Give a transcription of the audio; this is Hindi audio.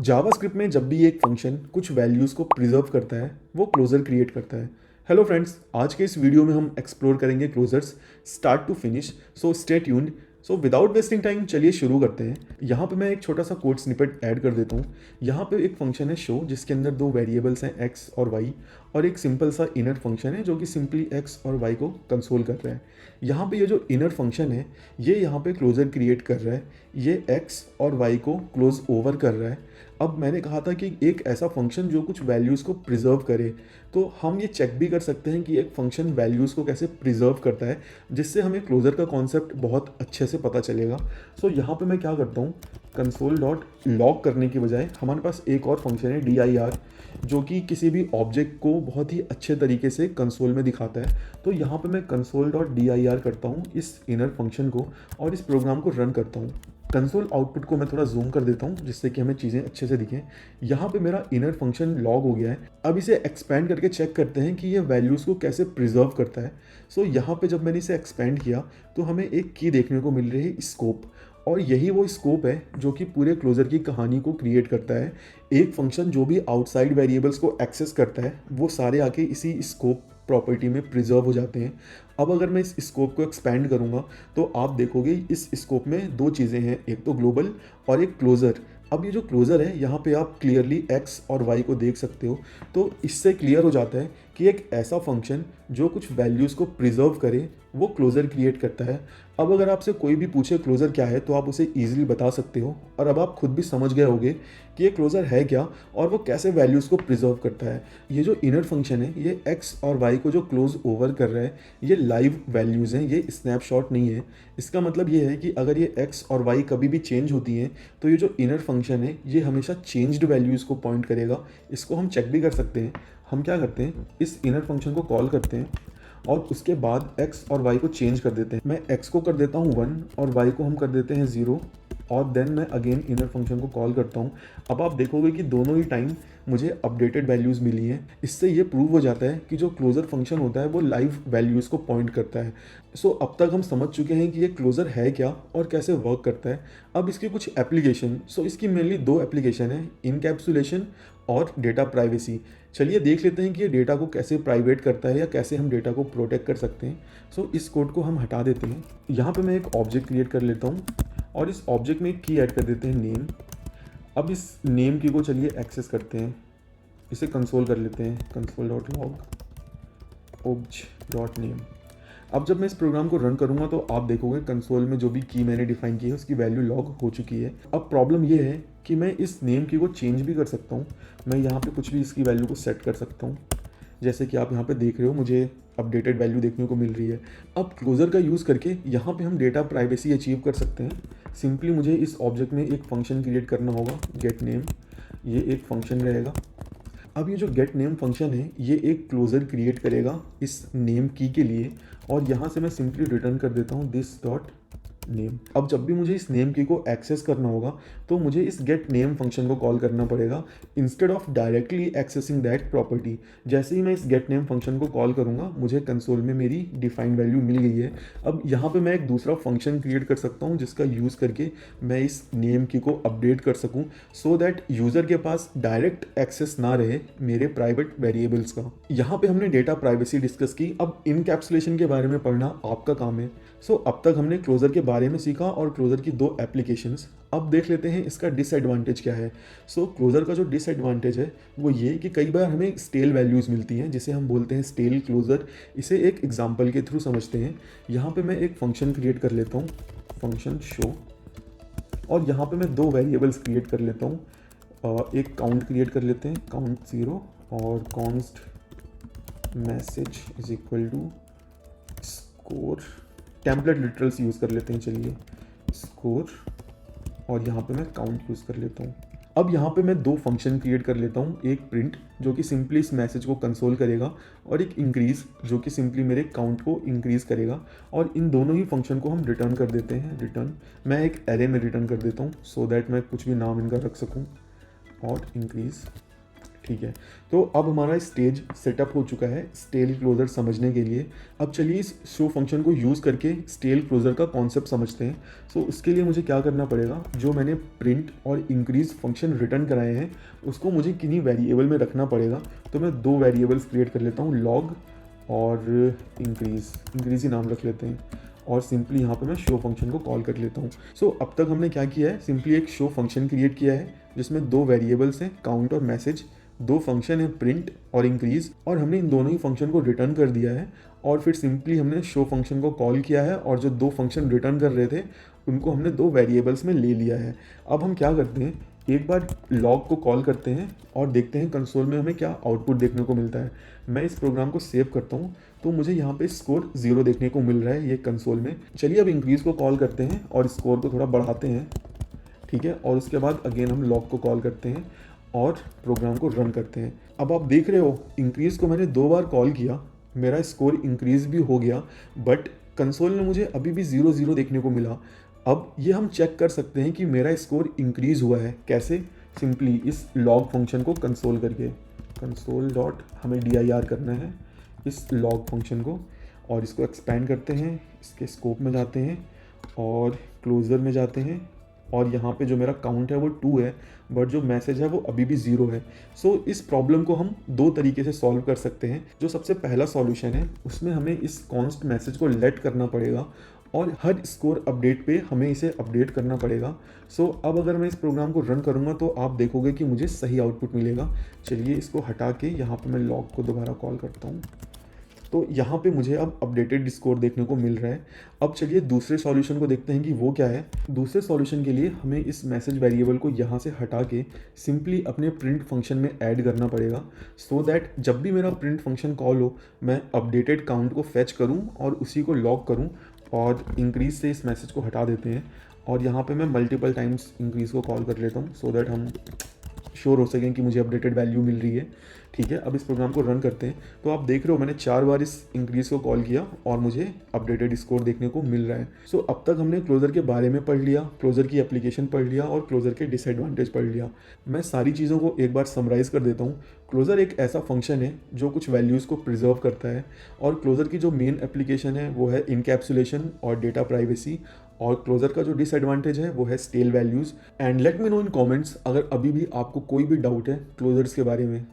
जावास्क्रिप्ट में जब भी एक फंक्शन कुछ वैल्यूज़ को प्रिजर्व करता है वो क्लोजर क्रिएट करता है। हेलो फ्रेंड्स, आज के इस वीडियो में हम एक्सप्लोर करेंगे closures start to finish. So stay tuned. So without wasting time चलिए शुरू करते हैं। यहाँ पे मैं एक छोटा सा कोड स्निपेट ऐड कर देता हूँ। यहाँ पे एक फंक्शन है शो, जिसके अंदर दो वेरिएबल्स हैं एक्स और वाई, और एक सिंपल सा इनर फंक्शन है जो कि सिंपली एक्स और वाई को कंसोल कर रहा है। यहाँ पे ये जो इनर फंक्शन है ये यहाँ पे क्लोजर क्रिएट कर रहा है, ये एक्स और वाई को क्लोज ओवर कर रहा है। अब मैंने कहा था कि एक ऐसा फंक्शन जो कुछ वैल्यूज़ को प्रिजर्व करे, तो हम ये चेक भी कर सकते हैं कि एक फंक्शन वैल्यूज़ को कैसे प्रिजर्व करता है, जिससे हमें क्लोजर का कॉन्सेप्ट बहुत अच्छे से पता चलेगा। सो यहाँ पे मैं क्या करता हूँ, कंसोल डॉट लॉग करने की बजाय हमारे पास एक और फंक्शन है dir, जो कि किसी भी ऑब्जेक्ट को बहुत ही अच्छे तरीके से कंसोल में दिखाता है। तो यहाँ पे मैं कंसोल डॉट dir करता हूँ इस इनर फंक्शन को और इस प्रोग्राम को रन करता हूँ। कंसोल आउटपुट को मैं थोड़ा जूम कर देता हूँ जिससे कि हमें चीज़ें अच्छे से दिखें। यहाँ पे मेरा इनर फंक्शन लॉग हो गया है। अब इसे एक्सपेंड करके चेक करते हैं कि ये वैल्यूज़ को कैसे प्रिजर्व करता है। सो यहाँ पे जब मैंने इसे एक्सपेंड किया तो हमें एक की देखने को मिल रही है, स्कोप। और यही वो स्कोप है जो कि पूरे क्लोजर की कहानी को क्रिएट करता है। एक फंक्शन जो भी आउटसाइड वेरिएबल्स को एक्सेस करता है वो सारे आके इसी स्कोप प्रॉपर्टी में प्रिजर्व हो जाते हैं। अब अगर मैं इस स्कोप को एक्सपेंड करूँगा तो आप देखोगे इस स्कोप में दो चीज़ें हैं, एक तो ग्लोबल और एक क्लोज़र। अब ये जो क्लोज़र है यहाँ पे आप क्लियरली एक्स और वाई को देख सकते हो। तो इससे क्लियर हो जाता है कि एक ऐसा फंक्शन जो कुछ वैल्यूज़ को प्रिजर्व करे वो क्लोज़र क्रिएट करता है। अब अगर आपसे कोई भी पूछे क्लोज़र क्या है तो आप उसे ईजिली बता सकते हो, और अब आप खुद भी समझ गए होगे कि ये क्लोज़र है क्या और वो कैसे वैल्यूज़ को प्रिजर्व करता है। ये जो इनर फंक्शन है ये एक्स और वाई को जो क्लोज ओवर कर रहा है ये लाइव वैल्यूज़ हैं, ये स्नैपशॉट नहीं है। इसका मतलब ये है कि अगर ये एक्स और वाई कभी भी चेंज होती हैं तो ये जो इनर फंक्शन है ये हमेशा चेंज्ड वैल्यूज़ को पॉइंट करेगा। इसको हम चेक भी कर सकते हैं। हम क्या करते हैं, इस इनर फंक्शन को कॉल करते हैं और उसके बाद x और y को चेंज कर देते हैं। मैं x को कर देता हूँ 1 और y को हम कर देते हैं 0, और देन मैं अगेन इनर फंक्शन को कॉल करता हूँ। अब आप देखोगे कि दोनों ही टाइम मुझे अपडेटेड वैल्यूज़ मिली हैं। इससे ये प्रूव हो जाता है कि जो क्लोजर फंक्शन होता है वो लाइव वैल्यूज़ को पॉइंट करता है। सो अब तक हम समझ चुके हैं कि ये क्लोजर है क्या और कैसे वर्क करता है। अब इसकी कुछ एप्लीकेशन, इसकी मेनली दो एप्लीकेशन है, इनकैप्सुलेशन और डेटा प्राइवेसी। चलिए देख लेते हैं कि ये डेटा को कैसे प्राइवेट करता है या कैसे हम डेटा को प्रोटेक्ट कर सकते हैं। इस कोड को हम हटा देते हैं। यहाँ पे मैं एक ऑब्जेक्ट क्रिएट कर लेता हूँ और इस ऑब्जेक्ट में एक की ऐड कर देते हैं, नेम। अब इस नेम की को चलिए एक्सेस करते हैं, इसे कंसोल कर लेते हैं, console dot log obj dot name. अब जब मैं इस प्रोग्राम को रन करूंगा तो आप देखोगे कंसोल में जो भी की मैंने डिफाइन की है उसकी वैल्यू लॉग हो चुकी है। अब प्रॉब्लम ये है कि मैं इस नेम की को चेंज भी कर सकता हूँ। मैं यहाँ पे कुछ भी इसकी वैल्यू को सेट कर सकता हूँ, जैसे कि आप यहाँ पे देख रहे हो मुझे अपडेटेड वैल्यू देखने को मिल रही है। अब क्लोजर का यूज़ करके यहाँ पे हम डेटा प्राइवेसी अचीव कर सकते हैं। सिंपली मुझे इस ऑब्जेक्ट में एक फंक्शन क्रिएट करना होगा, गेट नेम। ये एक फंक्शन रहेगा। अब ये जो गेट नेम फंक्शन है ये एक क्लोजर क्रिएट करेगा इस नेम की के लिए, और यहाँ से मैं सिंपली रिटर्न कर देता हूँ दिस डॉट नेम। अब जब भी मुझे इस नेम की को एक्सेस करना होगा तो मुझे इस गेट नेम फंक्शन को कॉल करना पड़ेगा instead of directly accessing that property. जैसे ही मैं इस गेट नेम फंक्शन को कॉल करूँगा मुझे कंसोल में मेरी डिफाइंड वैल्यू मिल गई है। अब यहाँ पे मैं एक दूसरा फंक्शन क्रिएट कर सकता हूँ जिसका यूज़ करके मैं इस नेम की को अपडेट कर सकूँ, सो दैट यूज़र के पास डायरेक्ट एक्सेस ना रहे मेरे प्राइवेट वेरिएबल्स का। यहाँ पे हमने डेटा प्राइवेसी डिस्कस की। अब इनकैप्सुलेशन के बारे में पढ़ना आपका काम है। अब तक हमने क्लोजर के बारे में सीखा और क्लोजर की दो एप्लीकेशंस। अब देख लेते हैं इसका डिसएडवांटेज क्या है। क्लोजर का जो डिसएडवांटेज है वो ये कि कई बार हमें स्टेल वैल्यूज़ मिलती हैं जिसे हम बोलते हैं स्टेल क्लोजर। इसे एक एग्जांपल के थ्रू समझते हैं। यहाँ पे मैं एक फंक्शन क्रिएट कर लेता हूँ, फंक्शन शो, और यहाँ पे मैं दो वेरिएबल्स क्रिएट कर लेता हूँ। एक काउंट क्रिएट कर लेते हैं, काउंट 0, और const message is equal to score. Template literals use कर लेते हैं, चलिए स्कोर, और यहाँ पे मैं काउंट यूज़ कर लेता हूँ। अब यहाँ पे मैं दो फंक्शन क्रिएट कर लेता हूँ, एक प्रिंट जो कि सिंपली इस मैसेज को कंसोल करेगा, और एक इंक्रीज़ जो कि सिंपली मेरे काउंट को इंक्रीज़ करेगा। और इन दोनों ही फंक्शन को हम रिटर्न कर देते हैं, रिटर्न। मैं एक एरे में रिटर्न कर देता हूँ सो दैट मैं कुछ भी नाम इनका रख सकूँ, और इंक्रीज़, ठीक है, तो अब हमारा स्टेज सेटअप हो चुका है स्टेल क्लोजर समझने के लिए। अब चलिए इस शो फंक्शन को यूज़ करके स्टेल क्लोजर का कॉन्सेप्ट समझते हैं। सो उसके लिए मुझे क्या करना पड़ेगा, जो मैंने प्रिंट और इंक्रीज फंक्शन रिटर्न कराए हैं उसको मुझे किन्हीं वेरिएबल में रखना पड़ेगा। तो मैं दो वेरिएबल्स क्रिएट कर लेता हूँ, लॉग और इंक्रीज ही नाम रख लेते हैं, और सिंपली यहाँ पे मैं शो फंक्शन को कॉल कर लेता हूँ। सो अब तक हमने क्या किया है, सिंपली एक शो फंक्शन क्रिएट किया है जिसमें दो वेरिएबल्स हैं, काउंट और मैसेज, दो फंक्शन है प्रिंट और इंक्रीज, और हमने इन दोनों ही फंक्शन को रिटर्न कर दिया है। और फिर सिंपली हमने शो फंक्शन को कॉल किया है और जो दो फंक्शन रिटर्न कर रहे थे उनको हमने दो वेरिएबल्स में ले लिया है। अब हम क्या करते हैं, एक बार लॉग को कॉल करते हैं और देखते हैं कंसोल में हमें क्या आउटपुट देखने को मिलता है। मैं इस प्रोग्राम को सेव करता हूँ तो मुझे यहाँ पे स्कोर 0 देखने को मिल रहा है ये कंसोल में। चलिए अब इंक्रीज को कॉल करते हैं और स्कोर को थोड़ा बढ़ाते हैं, ठीक है, और उसके बाद अगेन हम लॉग को कॉल करते हैं और प्रोग्राम को रन करते हैं। अब आप देख रहे हो इंक्रीज़ को मैंने 2 बार कॉल किया, मेरा स्कोर इंक्रीज़ भी हो गया, बट कंसोल में मुझे अभी भी 0 देखने को मिला। अब ये हम चेक कर सकते हैं कि मेरा स्कोर इंक्रीज़ हुआ है कैसे, सिंपली इस लॉग फंक्शन को कंसोल करके, कंसोल डॉट हमें dir करना है इस लॉग फंक्शन को, और इसको एक्सपेंड करते हैं, इसके स्कोप में जाते हैं और क्लोज़र में जाते हैं, और यहाँ पे जो मेरा काउंट है वो 2 है, बट जो मैसेज है वो अभी भी 0 है। सो इस प्रॉब्लम को हम दो तरीके से सॉल्व कर सकते हैं। जो सबसे पहला सॉल्यूशन है उसमें हमें इस कॉन्स्ट मैसेज को लेट करना पड़ेगा और हर स्कोर अपडेट पे हमें इसे अपडेट करना पड़ेगा। सो अब अगर मैं इस प्रोग्राम को रन करूँगा तो आप देखोगे कि मुझे सही आउटपुट मिलेगा। चलिए इसको हटा के यहाँ पर मैं लॉग को दोबारा कॉल करता हूँ, तो यहाँ पे मुझे अब अपडेटेड स्कोर देखने को मिल रहा है। अब चलिए दूसरे सॉल्यूशन को देखते हैं कि वो क्या है। दूसरे सॉल्यूशन के लिए हमें इस मैसेज वेरिएबल को यहाँ से हटा के सिंपली अपने प्रिंट फंक्शन में ऐड करना पड़ेगा, सो दैट जब भी मेरा प्रिंट फंक्शन कॉल हो मैं अपडेटेड काउंट को फेच करूँ और उसी को लॉग करूँ। और इंक्रीज से इस मैसेज को हटा देते हैं और यहाँ पे मैं मल्टीपल टाइम्स इंक्रीज को कॉल कर लेता हूँ, सो दैट हम श्योर हो सकें कि मुझे अपडेटेड वैल्यू मिल रही है। ठीक है, अब इस प्रोग्राम को रन करते हैं। तो आप देख रहे हो मैंने 4 बार इस इंक्रीज को कॉल किया और मुझे अपडेटेड स्कोर देखने को मिल रहा है। सो अब तक हमने क्लोजर के बारे में पढ़ लिया, क्लोजर की एप्लीकेशन पढ़ लिया और क्लोजर के डिसएडवांटेज पढ़ लिया। मैं सारी चीज़ों को एक बार समराइज़ कर देता हूँ। क्लोजर एक ऐसा फंक्शन है जो कुछ वैल्यूज़ को प्रिजर्व करता है, और क्लोजर की जो मेन एप्लीकेशन है वो है इनकैप्सुलेशन और डेटा प्राइवेसी, और क्लोजर का जो डिसएडवांटेज है वो है stale values. And let me know in comments अगर अभी भी आपको कोई भी डाउट है क्लोजर्स के बारे में।